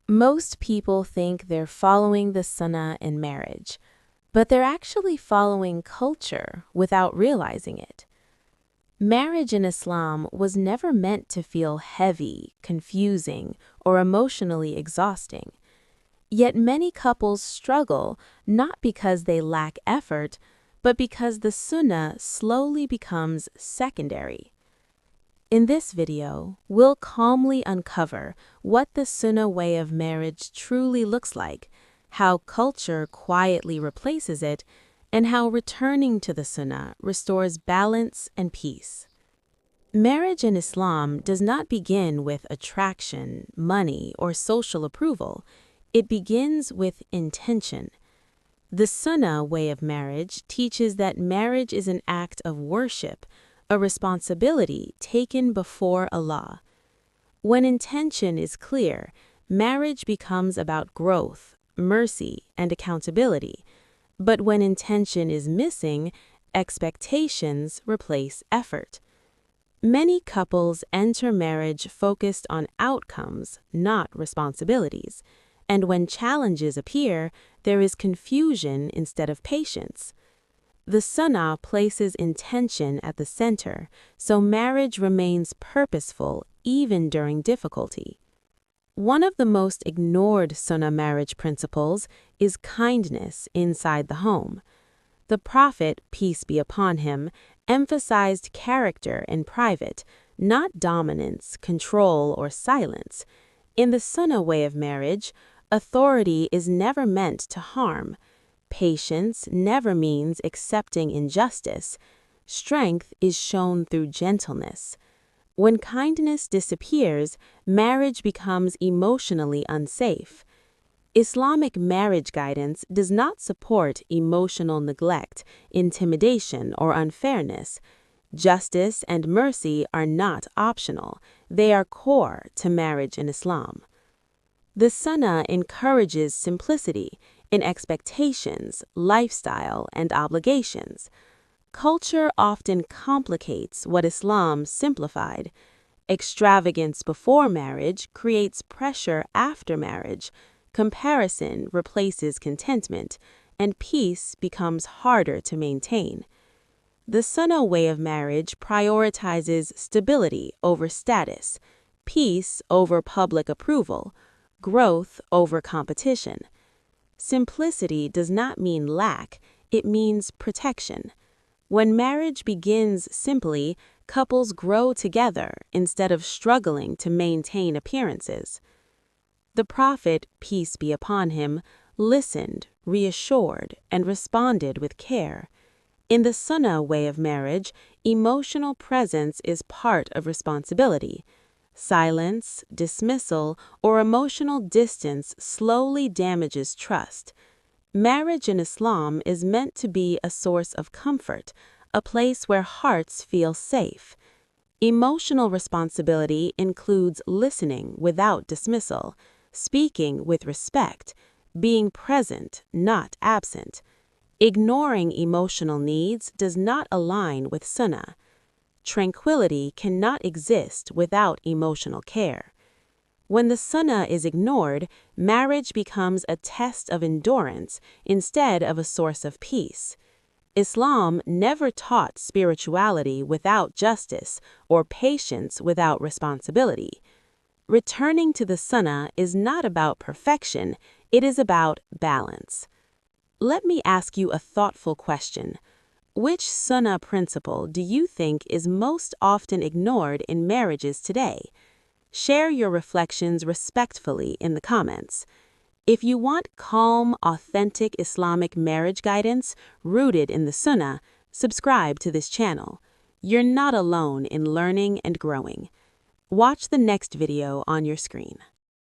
Most people think they're following the Sunnah in marriage, but they're actually following culture without realizing it. Marriage in Islam was never meant to feel heavy, confusing, or emotionally exhausting. Yet many couples struggle not because they lack effort, but because the Sunnah slowly becomes secondary. In this video, we'll calmly uncover what the Sunnah way of marriage truly looks like, how culture quietly replaces it, and how returning to the Sunnah restores balance and peace. Marriage in Islam does not begin with attraction, money, or social approval. It begins with intention. The Sunnah way of marriage teaches that marriage is an act of worship, a responsibility taken before Allah. When intention is clear, marriage becomes about growth, mercy, and accountability. But when intention is missing, expectations replace effort. Many couples enter marriage focused on outcomes, not responsibilities. And when challenges appear, there is confusion instead of patience. The Sunnah places intention at the center, so marriage remains purposeful even during difficulty. One of the most ignored Sunnah marriage principles is kindness inside the home. The Prophet, peace be upon him, emphasized character in private, not dominance, control, or silence. In the Sunnah way of marriage, authority is never meant to harm. Patience never means accepting injustice. Strength is shown through gentleness. When kindness disappears, marriage becomes emotionally unsafe. Islamic marriage guidance does not support emotional neglect, intimidation, or unfairness. Justice and mercy are not optional. They are core to marriage in Islam. The Sunnah encourages simplicity in expectations, lifestyle, and obligations. Culture often complicates what Islam simplified. Extravagance before marriage creates pressure after marriage. Comparison replaces contentment, and peace becomes harder to maintain. The Sunnah way of marriage prioritizes stability over status, peace over public approval, growth over competition. Simplicity does not mean lack, it means protection. When marriage begins simply, couples grow together instead of struggling to maintain appearances. The Prophet, peace be upon him, listened, reassured, and responded with care. In the Sunnah way of marriage, emotional presence is part of responsibility. Silence, dismissal, or emotional distance slowly damages trust. Marriage in Islam is meant to be a source of comfort, a place where hearts feel safe. Emotional responsibility includes listening without dismissal, speaking with respect, being present, not absent. Ignoring emotional needs does not align with Sunnah. Tranquility cannot exist without emotional care. When the Sunnah is ignored, marriage becomes a test of endurance instead of a source of peace. Islam never taught spirituality without justice or patience without responsibility. Returning to the Sunnah is not about perfection, it is about balance. Let me ask you a thoughtful question. Which Sunnah principle do you think is most often ignored in marriages today? Share your reflections respectfully in the comments. If you want calm, authentic Islamic marriage guidance rooted in the Sunnah, subscribe to this channel. You're not alone in learning and growing. Watch the next video on your screen.